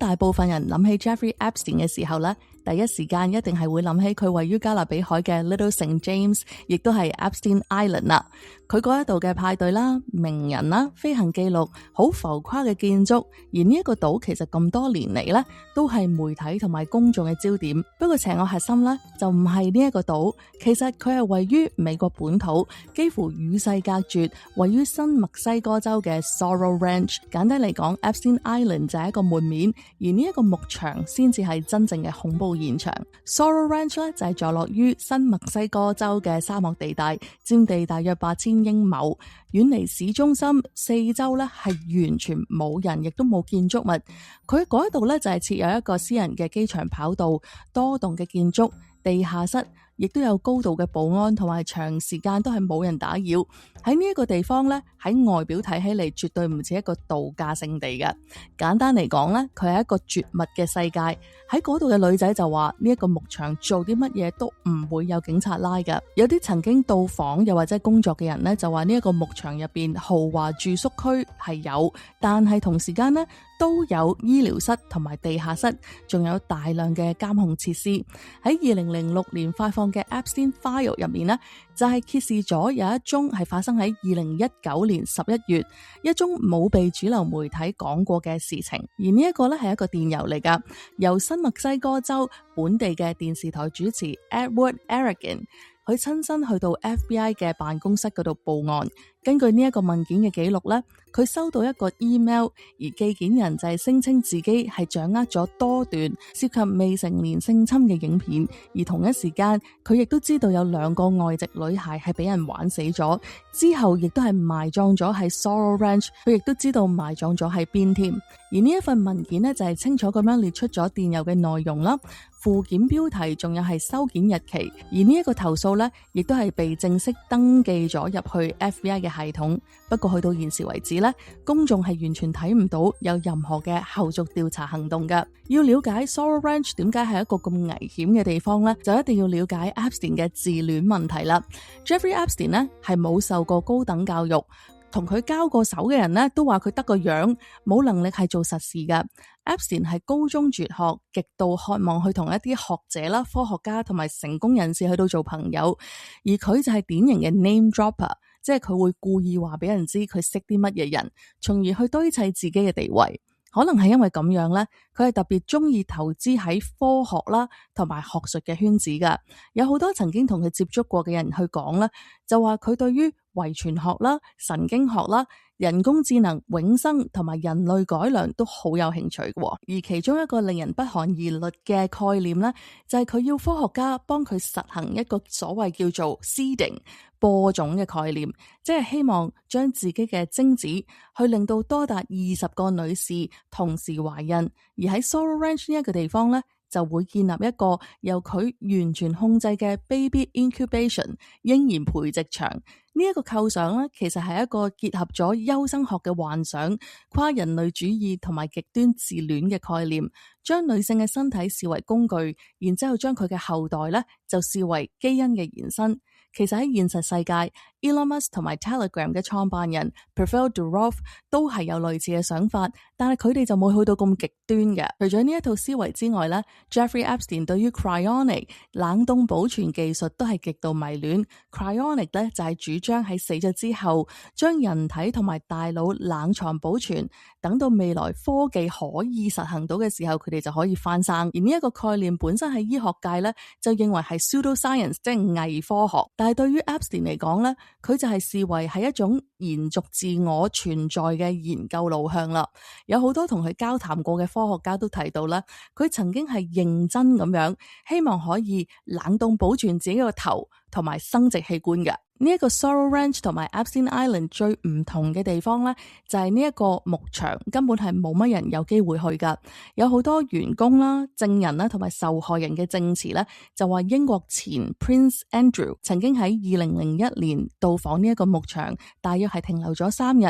大部分人諗起 Jeffrey Epstein 嘅時候呢，第一時間一定係會諗起佢位於加勒比海嘅 Little St. James， 亦都係 Epstein Island 啦。佢嗰一度嘅派對啦、名人啦、飛行記錄、好浮誇嘅建築，而呢一個島其實咁多年嚟呢，都係媒體同埋公眾嘅焦點。不過邪惡核心呢，就唔係呢一個島，其實佢係位於美國本土，幾乎與世隔絕，位於新墨西哥州嘅 Zorro Ranch。簡單嚟講 Epstein Island 就係一個門面，而呢一個牧場先至係真正嘅恐怖現場。Zorro Ranch 咧就係坐落於新墨西哥州嘅沙漠地帶，佔地大約8000英畝，遠離市中心，四周咧係完全冇人，亦都冇建築物。佢嗰一度咧就係設有一個私人嘅機場跑道，多棟嘅建築，地下室，亦都有高度嘅保安，同埋長時間都係冇人打擾。喺呢一個地方咧，喺外表睇起嚟絕對唔似一個度假勝地嘅。簡單嚟講咧，佢係一個絕密嘅世界。喺嗰度嘅女仔就話呢一個牧場做啲乜嘢都唔會有警察拉㗎。有啲曾經到訪又或者工作嘅人咧，就話呢一個牧場入邊豪華住宿區係有，但係同時間咧都有醫療室同埋地下室，仲有大量嘅監控設施。喺2006年發放嘅 Epstein File 入面呢，就係揭示咗有一宗係發生喺2019年11月，一宗冇被主流媒體講過嘅事情。而呢一個呢係一個電郵嚟㗎，由新墨西哥州本地嘅電視台主持 Edward Aragon，佢親身去到 FBI 嘅辦公室嗰度報案。根據呢一個文件嘅記錄呢，佢收到一個 email， 而寄件人就係聲稱自己係掌握咗多段涉及未成年性侵嘅影片，而同一時間佢亦都知道有2個外籍女孩係俾人玩死咗，之後亦都係埋葬咗喺 Zorro Ranch， 佢亦都知道埋葬咗喺邊添。而呢一份文件呢，就係清楚咁樣列出咗電郵嘅內容啦，附件標題仲有係收件日期，而呢一個投訴呢，亦都係被正式登記咗入去 FBI 嘅系統。不過去到現時為止呢，公眾係完全睇唔到有任何嘅後續調查行動㗎。要了解 Zorro Ranch 點解係一個咁危險嘅地方呢，就一定要了解 Epstein 嘅自戀問題啦。Jeffrey Epstein 呢係冇受過高等教育，同佢交過手嘅人呢都話佢得個樣，冇能力係做實事㗎。Epstein 係高中輟學，極度渴望去同一啲學者啦、科學家同埋成功人士去到做朋友，而佢就係典型嘅 name dropper， 即係佢會故意話俾人知佢識啲乜嘢人，從而去堆砌自己嘅地位。可能係因為咁樣咧，佢係特別中意投資喺科學啦同埋學術嘅圈子噶。有好多曾經同佢接觸過嘅人去講啦，就話佢對於遺傳學啦、神經學啦、人工智能、永生同埋人類改良都好有興趣嘅。而其中一個令人不寒而慄嘅概念咧，就係佢要科學家幫佢實行一個所謂叫做 seeding 播種嘅概念，即係希望將自己嘅精子去令到多達20個女士同時懷孕，而喺 Zorro Ranch 呢一個地方咧，就會建立一個由佢完全控制嘅 baby incubation 嬰兒培植場。呢一個構想咧，其實係一個結合咗優生學嘅幻想、跨人類主義同埋極端自戀嘅概念，將女性嘅身體視為工具，然之後將佢嘅後代咧就視為基因嘅延伸。其實喺現實世界 Elon Musk 同埋 Telegram 嘅創辦人 Pavel Durov 都係有類似嘅想法，但係佢哋就冇去到咁極端嘅。除咗呢一套思維之外咧， Jeffrey Epstein 對於 cryonic 冷凍保存技術都係極度迷戀。cryonic 咧就係主張喺死咗之後將人體同埋大腦冷藏保存，等到未來科技可以實行到嘅時候，佢哋就可以翻生。而呢一個概念本身喺醫學界咧就認為係 pseudoscience， 即係偽科學。但係對於 Epstein 嚟講咧，佢就係視為係一種延續自我存在嘅研究路向啦。有好多同佢交談過嘅科學家都提到啦，佢曾經係認真咁樣希望可以冷凍保存自己個頭同埋生殖器官嘅。呢一個 Zorro Ranch 同埋 Epstein Island 最唔同嘅地方咧，就係呢一個牧場根本係冇乜人有機會去噶。有好多員工啦、證人啦同埋受害人嘅證詞咧，就話英國前 Prince Andrew 曾經喺2001年到訪呢一個牧場，大約係停留咗3日。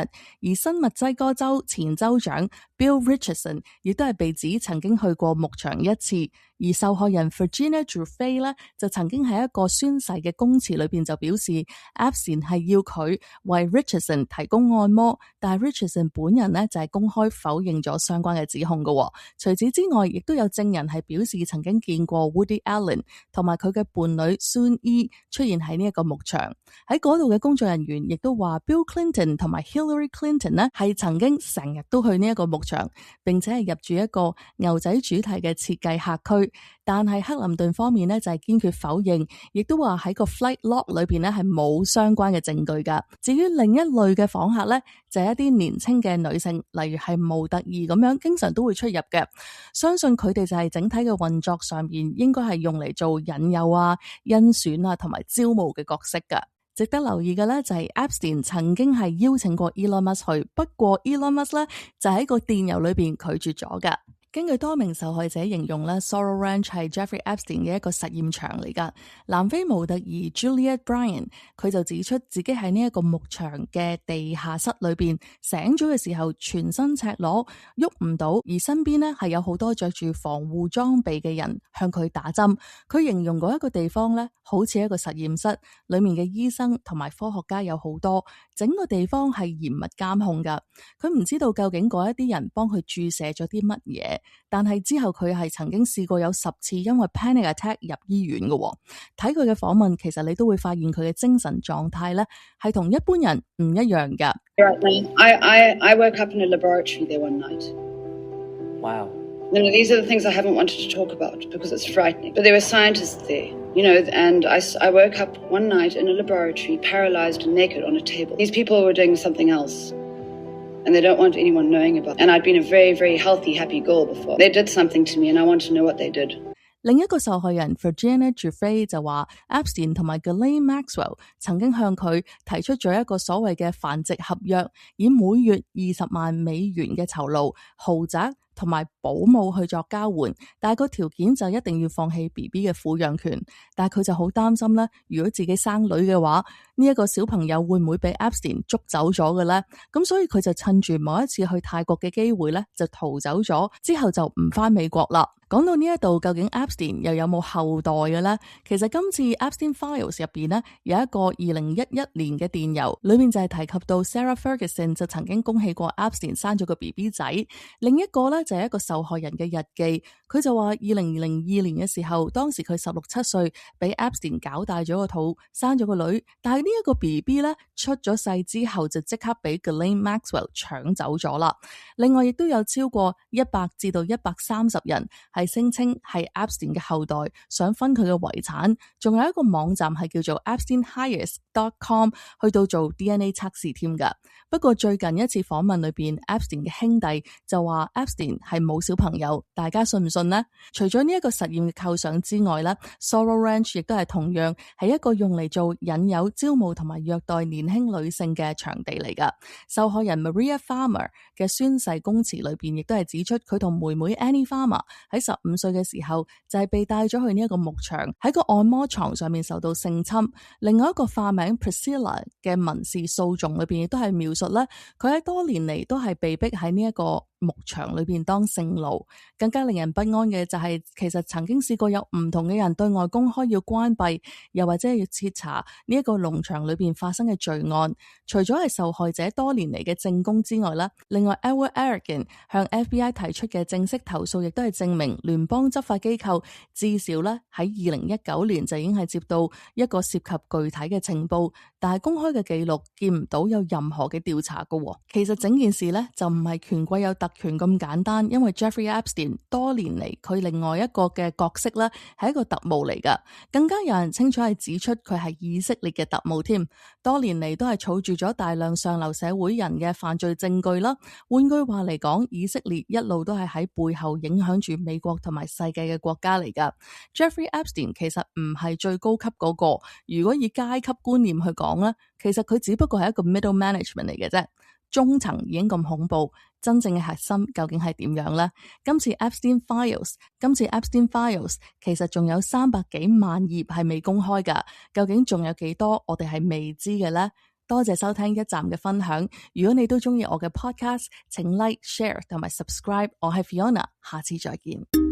而新墨西哥州前州長 Bill Richardson 亦都係被指曾經去過牧場1次。而受害人 Virginia Giuffre 咧就曾經喺一個宣誓嘅供詞裏邊就表示， Epstein 係要佢為 Richardson 提供按摩，但係 Richardson 本人呢就係公開否認咗相關嘅指控嘅。除此之外，亦都有證人係表示曾經見過 Woody Allen 同埋佢嘅伴侶 Soon Yi 出現喺呢一個牧場。喺嗰度嘅工作人員亦都話 Bill Clinton 同埋 Hillary Clinton 呢係曾經成日都去呢一個牧場，並且係入住一個牛仔主題嘅設計客區。但係克林頓方面呢就係堅決否認，亦都話喺個 flight log 裏邊呢係冇相關嘅證據噶。至於另一類嘅訪客呢，就係一啲年輕嘅女性，例如係模特兒咁樣，經常都會出入嘅。相信佢哋就係整體嘅運作上面應該係用嚟做引誘啊、甄選啊同埋招募嘅角色噶。值得留意嘅咧就係 Epstein 曾經係邀請過 Elon Musk 去，不過 Elon Musk 咧就喺個電郵裏邊拒絕咗噶。根據多名受害者形容咧 Sorrel Ranch 係 Jeffrey Epstein 嘅一個實驗場嚟噶。南非模特兒 Juliette Bryan 佢就指出自己喺呢一個牧場嘅地下室裏邊醒咗嘅時候，全身赤裸，喐唔到，而身邊呢係有好多着住防護裝備嘅人向佢打針。佢形容嗰一個地方呢好似一個實驗室，裏面嘅醫生同埋科學家有好多，整個地方係嚴密監控噶。佢唔知道究竟嗰一啲人幫佢注射咗啲乜嘢。但係之後佢係曾經試過有10次因為 panic attack 入醫院嘅。睇佢嘅訪問，其實你都會發現佢嘅精神狀態咧係同一般人唔一樣噶。I woke up in a laboratory there one night. Wow. You know, these are the things I haven't wanted to talk about because it's frightening. But there were scientists there, you know, and I woke up one night in a laboratory, paralyzed and naked on a table. These people were doing something else.And they don't want anyone knowing about it. And I'd been a very, very healthy, happy girl before. They did something to me and I want to know what they did. 另一個受害人 Virginia Giuffre 就話 Epstein 同埋 Ghislaine Maxwell 曾經向佢提出咗一個所謂嘅繁殖合約，以每月$20萬嘅酬勞、豪宅同埋保姆去作交換，但係個條件就一定要放棄 BB 嘅撫養權。但係佢就好擔心咧，如果自己生女嘅話，呢一個小朋友會唔會被 Epstein 捉走咗嘅咧？咁所以佢就趁住某一次去泰國嘅機會咧，就逃走咗，之後就唔返美國啦。講到呢一度，究竟 Epstein 又有冇後代嘅咧？其實今次 Epstein Files 入邊呢，有一個2011年嘅電郵，裏面就係提及到 Sarah Ferguson 就曾經恭喜過 Epstein 生咗個 BB 仔。另一個咧就係一個受害人嘅日記，佢就話2002年嘅時候，當時佢16、17歲，俾 Epstein 搞大咗個肚，生咗個女，但係呢一個 BB 咧出咗世之後就即刻俾 Ghislaine Maxwell 搶走咗啦。另外亦都有超過100至到130人係聲稱係 Epstein 嘅後代，想分佢嘅遺產，仲有一個網站係叫做 EpsteinHires.com 去到做 DNA 測試添㗎。不過最近一次訪問裏邊 Epstein 嘅兄弟就話 Epstein 係冇小朋友，大家信唔信呢？除咗呢一個實驗嘅構想之外咧 Sorrel Ranch 亦都係同樣係一個用嚟做引誘、招募同埋虐待年輕女性嘅場地嚟㗎。受害人 Maria Farmer 嘅宣誓供詞裏邊亦都係指出佢同妹妹 Annie Farmer 喺15歲嘅時候就係被帶咗去呢一個牧場，喺個按摩床上面受到性侵。另外一個化名 Priscilla 嘅民事訴訟裏邊亦都係描述咧，佢喺多年嚟都係被逼喺呢一個牧場裏邊當性奴。更加令人不安嘅就係其實曾經試過有唔同嘅人對外公開要關閉，又或者要徹查呢一個農場裏邊發生嘅罪案。除咗係受害者多年嚟嘅證供之外咧，另外 Edward Aragon 向 FBI 提出嘅正式投訴亦都係證明聯邦執法機構至少咧喺2019年就已經係接到一個涉及具體嘅情報，但係公開嘅記錄見唔到有任何嘅調查㗎。其實整件事咧就唔係權貴有特權咁簡單，因為 Jeffrey Epstein 多年嚟佢另外一個嘅角色咧係一個特務嚟噶，更加有人清楚係指出佢係以色列嘅特務添，多年嚟都係儲住咗大量上流社會人嘅犯罪證據啦。換句話嚟講，以色列一路都係喺背後影響住美國同埋世界嘅國家嚟噶。Jeffrey Epstein 其實唔係最高級嗰個，如果以階級觀念去講咧，其實佢只不過係一個 middle management 嚟嘅啫。中層已經咁恐怖，真正嘅核心究竟係點樣呢？今次 Epstein Files 其實仲有300幾萬頁係未公開㗎，究竟仲有幾多我哋係未知嘅呢？多謝收聽一站嘅分享，如果你都鍾意我嘅 podcast，請 like、share 同埋 subscribe。我係 Fiona，下次再見。